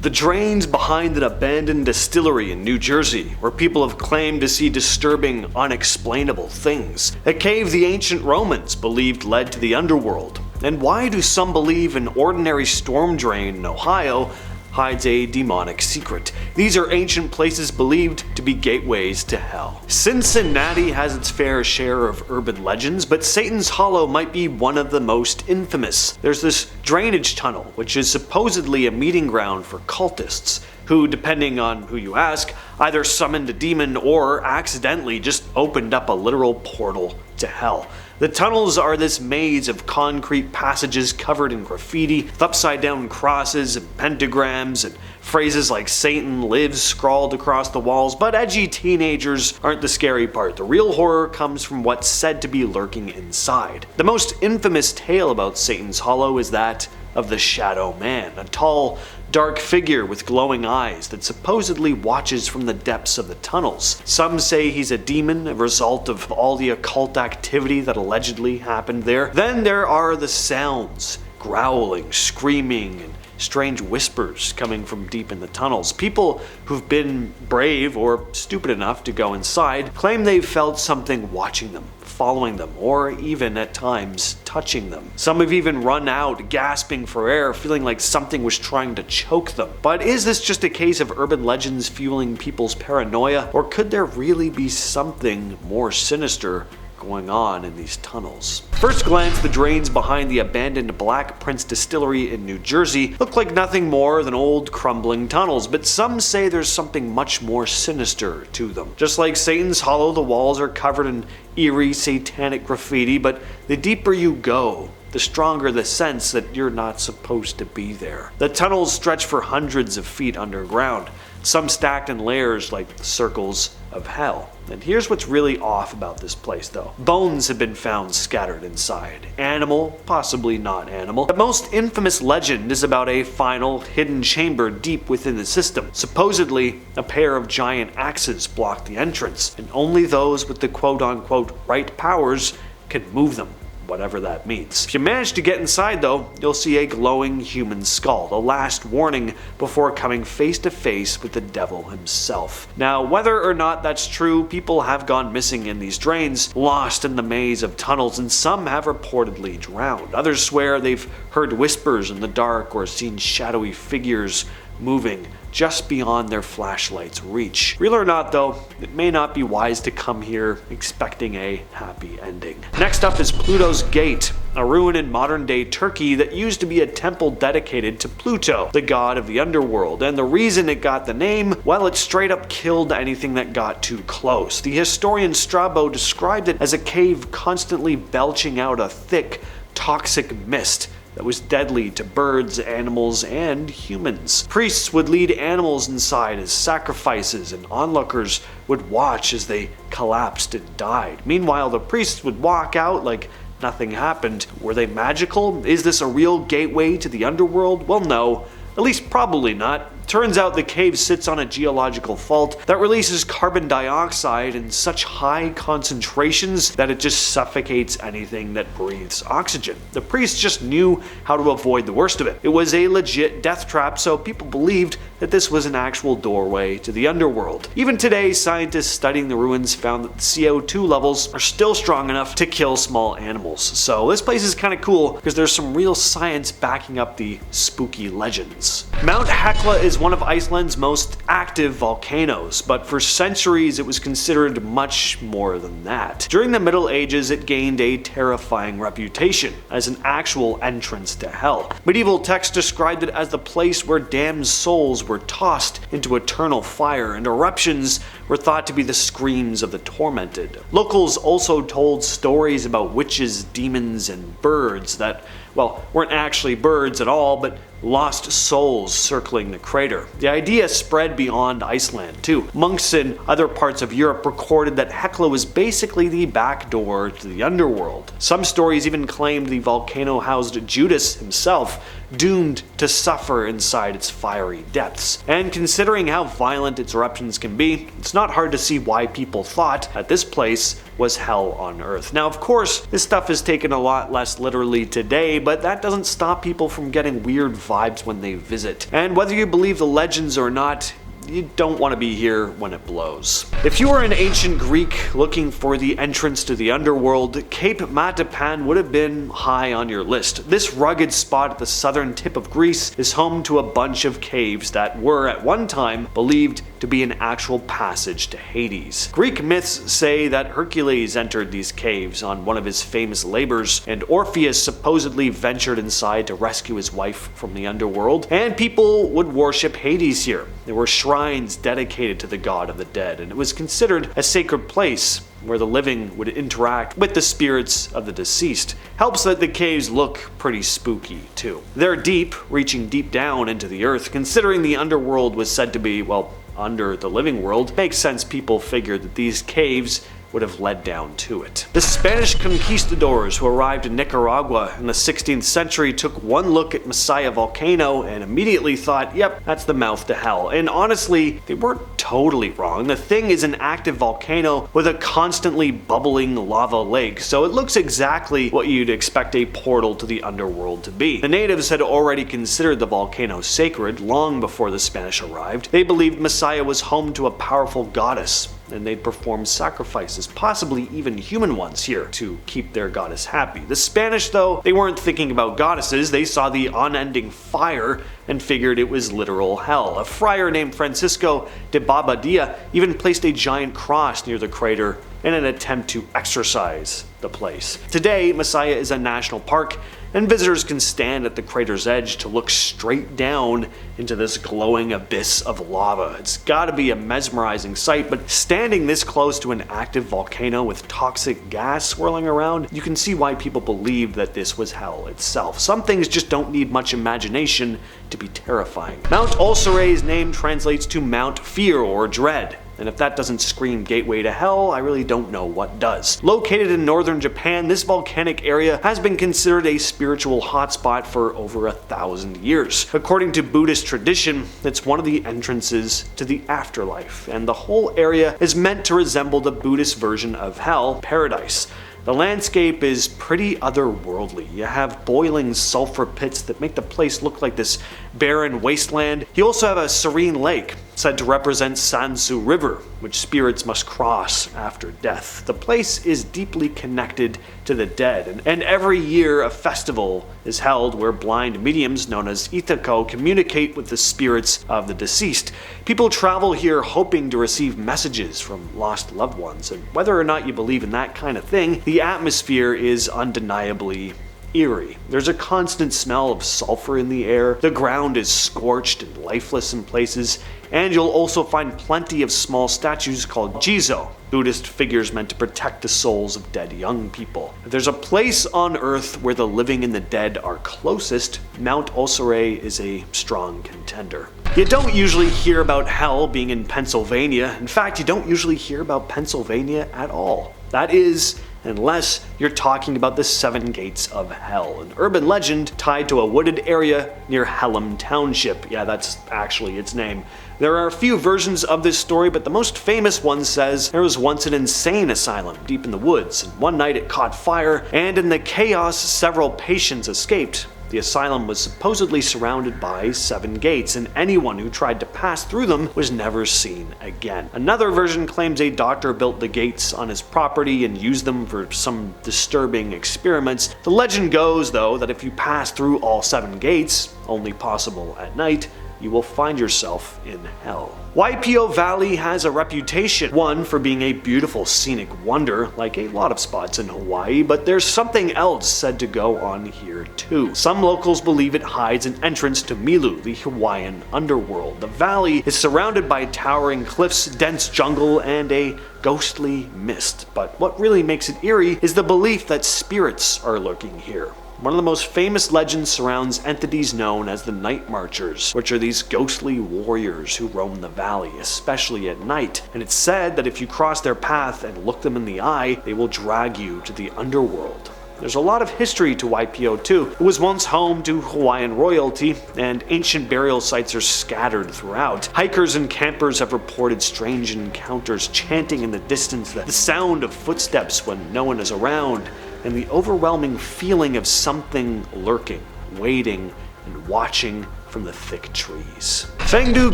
The drains behind an abandoned distillery in New Jersey, where people have claimed to see disturbing, unexplainable things. A cave the ancient Romans believed led to the underworld. And why do some believe an ordinary storm drain in Ohio hides a demonic secret? These are ancient places believed to be gateways to hell. Cincinnati has its fair share of urban legends, but Satan's Hollow might be one of the most infamous. There's this drainage tunnel, which is supposedly a meeting ground for cultists, who, depending on who you ask, either summoned a demon or accidentally just opened up a literal portal to hell. The tunnels are this maze of concrete passages covered in graffiti, with upside down crosses and pentagrams, and phrases like Satan lives scrawled across the walls, but edgy teenagers aren't the scary part. The real horror comes from what's said to be lurking inside. The most infamous tale about Satan's Hollow is that of the Shadow Man, a tall, dark figure with glowing eyes that supposedly watches from the depths of the tunnels. Some say he's a demon, a result of all the occult activity that allegedly happened there. Then there are the sounds, growling, screaming, and strange whispers coming from deep in the tunnels. People who've been brave or stupid enough to go inside claim they've felt something watching them, following them, or even at times touching them. Some have even run out, gasping for air, feeling like something was trying to choke them. But is this just a case of urban legends fueling people's paranoia, or could there really be something more sinister going on in these tunnels? First glance, the drains behind the abandoned Black Prince Distillery in New Jersey look like nothing more than old crumbling tunnels, but some say there's something much more sinister to them. Just like Satan's Hollow, the walls are covered in eerie satanic graffiti, but the deeper you go, the stronger the sense that you're not supposed to be there. The tunnels stretch for hundreds of feet underground, some stacked in layers like the circles of hell. And here's what's really off about this place though. Bones have been found scattered inside. Animal, possibly not animal. The most infamous legend is about a final hidden chamber deep within the system. Supposedly, a pair of giant axes block the entrance, and only those with the quote-unquote right powers can move them, whatever that means. If you manage to get inside though, you'll see a glowing human skull, the last warning before coming face to face with the devil himself. Now, whether or not that's true, people have gone missing in these drains, lost in the maze of tunnels, and some have reportedly drowned. Others swear they've heard whispers in the dark or seen shadowy figures moving just beyond their flashlight's reach. Real or not though, it may not be wise to come here expecting a happy ending. Next up is Pluto's Gate, a ruin in modern day Turkey that used to be a temple dedicated to Pluto, the god of the underworld, and the reason it got the name, well, it straight up killed anything that got too close. The historian Strabo described it as a cave constantly belching out a thick, toxic mist that was deadly to birds, animals, and humans. Priests would lead animals inside as sacrifices, and onlookers would watch as they collapsed and died. Meanwhile, the priests would walk out like nothing happened. Were they magical? Is this a real gateway to the underworld? Well, no. At least probably not. Turns out the cave sits on a geological fault that releases carbon dioxide in such high concentrations that it just suffocates anything that breathes oxygen. The priests just knew how to avoid the worst of it. It was a legit death trap, so people believed that this was an actual doorway to the underworld. Even today, scientists studying the ruins found that the CO2 levels are still strong enough to kill small animals. So this place is kind of cool because there's some real science backing up the spooky legends. Mount Hekla is one of Iceland's most active volcanoes, but for centuries it was considered much more than that. During the Middle Ages, it gained a terrifying reputation as an actual entrance to hell. Medieval texts described it as the place where damned souls were tossed into eternal fire, and eruptions were thought to be the screams of the tormented. Locals also told stories about witches, demons, and birds that, well, weren't actually birds at all, but lost souls circling the crater. The idea spread beyond Iceland too. Monks in other parts of Europe recorded that Hekla was basically the back door to the underworld. Some stories even claimed the volcano housed Judas himself, doomed to suffer inside its fiery depths. And considering how violent its eruptions can be, it's not hard to see why people thought that this place was hell on earth. Now, of course, this stuff is taken a lot less literally today, but that doesn't stop people from getting weird vibes when they visit. And whether you believe the legends or not, you don't want to be here when it blows. If you were an ancient Greek looking for the entrance to the underworld, Cape Matapan would have been high on your list. This rugged spot at the southern tip of Greece is home to a bunch of caves that were, at one time, believed to be an actual passage to Hades. Greek myths say that Hercules entered these caves on one of his famous labors, and Orpheus supposedly ventured inside to rescue his wife from the underworld, and people would worship Hades here. There were shrines dedicated to the god of the dead, and it was considered a sacred place where the living would interact with the spirits of the deceased. Helps that the caves look pretty spooky too. They're deep, reaching deep down into the earth. Considering the underworld was said to be, well, under the living world, makes sense people figured that these caves would have led down to it. The Spanish conquistadors who arrived in Nicaragua in the 16th century took one look at Masaya Volcano and immediately thought, yep, that's the mouth to hell. And honestly, they weren't totally wrong. The thing is an active volcano with a constantly bubbling lava lake, so it looks exactly what you'd expect a portal to the underworld to be. The natives had already considered the volcano sacred long before the Spanish arrived. They believed Masaya was home to a powerful goddess, and they'd perform sacrifices, possibly even human ones here, to keep their goddess happy. The Spanish, though, they weren't thinking about goddesses. They saw the unending fire and figured it was literal hell. A friar named Francisco de Bobadilla even placed a giant cross near the crater in an attempt to exorcise the place. Today, Masaya is a national park, and visitors can stand at the crater's edge to look straight down into this glowing abyss of lava. It's gotta be a mesmerizing sight, but standing this close to an active volcano with toxic gas swirling around, you can see why people believed that this was hell itself. Some things just don't need much imagination to be terrifying. Mount Osore's name translates to Mount Fear or Dread. And if that doesn't scream gateway to hell, I really don't know what does. Located in northern Japan, this volcanic area has been considered a spiritual hotspot for over 1,000 years. According to Buddhist tradition, it's one of the entrances to the afterlife, and the whole area is meant to resemble the Buddhist version of hell, paradise. The landscape is pretty otherworldly. You have boiling sulfur pits that make the place look like this barren wasteland. You also have a serene lake, said to represent Sansu River, which spirits must cross after death. The place is deeply connected to the dead, and every year a festival is held where blind mediums known as Ithako communicate with the spirits of the deceased. People travel here hoping to receive messages from lost loved ones, and whether or not you believe in that kind of thing, the atmosphere is undeniably eerie. There's a constant smell of sulfur in the air, the ground is scorched and lifeless in places, and you'll also find plenty of small statues called Jizo, Buddhist figures meant to protect the souls of dead young people. If there's a place on Earth where the living and the dead are closest, Mount Osore is a strong contender. You don't usually hear about hell being in Pennsylvania. In fact, you don't usually hear about Pennsylvania at all. That is, unless you're talking about the Seven Gates of Hell, an urban legend tied to a wooded area near Hellum Township. Yeah, that's actually its name. There are a few versions of this story, but the most famous one says there was once an insane asylum deep in the woods, and one night it caught fire, and in the chaos several patients escaped. The asylum was supposedly surrounded by 7 gates, and anyone who tried to pass through them was never seen again. Another version claims a doctor built the gates on his property and used them for some disturbing experiments. The legend goes, though, that if you pass through all 7 gates, only possible at night, you will find yourself in hell. Waipiʻo Valley has a reputation, one for being a beautiful scenic wonder, like a lot of spots in Hawaii, but there's something else said to go on here too. Some locals believe it hides an entrance to Milu, the Hawaiian underworld. The valley is surrounded by towering cliffs, dense jungle, and a ghostly mist. But what really makes it eerie is the belief that spirits are lurking here. One of the most famous legends surrounds entities known as the Night Marchers, which are these ghostly warriors who roam the valley, especially at night. And it's said that if you cross their path and look them in the eye, they will drag you to the underworld. There's a lot of history to Waipiʻo too. It was once home to Hawaiian royalty, and ancient burial sites are scattered throughout. Hikers and campers have reported strange encounters, chanting in the distance, the sound of footsteps when no one is around, and the overwhelming feeling of something lurking, waiting, and watching from the thick trees. Fengdu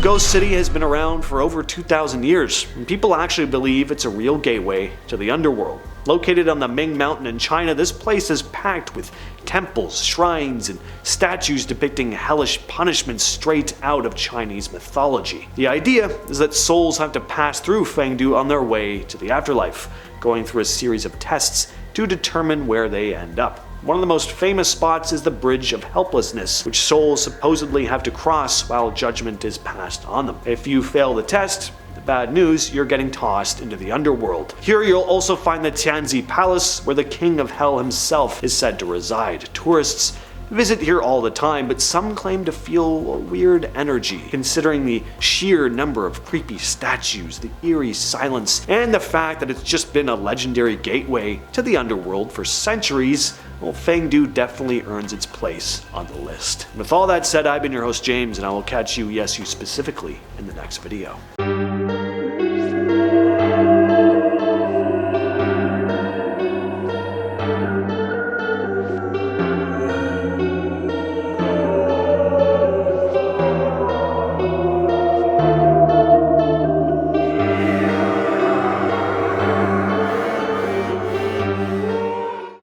Ghost City has been around for over 2,000 years, and people actually believe it's a real gateway to the underworld. Located on the Ming Mountain in China, this place is packed with temples, shrines, and statues depicting hellish punishments straight out of Chinese mythology. The idea is that souls have to pass through Fengdu on their way to the afterlife, going through a series of tests to determine where they end up. One of the most famous spots is the Bridge of Helplessness, which souls supposedly have to cross while judgment is passed on them. If you fail the test, the bad news, you're getting tossed into the underworld. Here you'll also find the Tianzi Palace, where the King of Hell himself is said to reside. Tourists visit here all the time, but some claim to feel a weird energy. Considering the sheer number of creepy statues, the eerie silence, and the fact that it's just been a legendary gateway to the underworld for centuries, well, Fengdu definitely earns its place on the list. With all that said, I've been your host James, and I will catch you, yes you specifically, in the next video.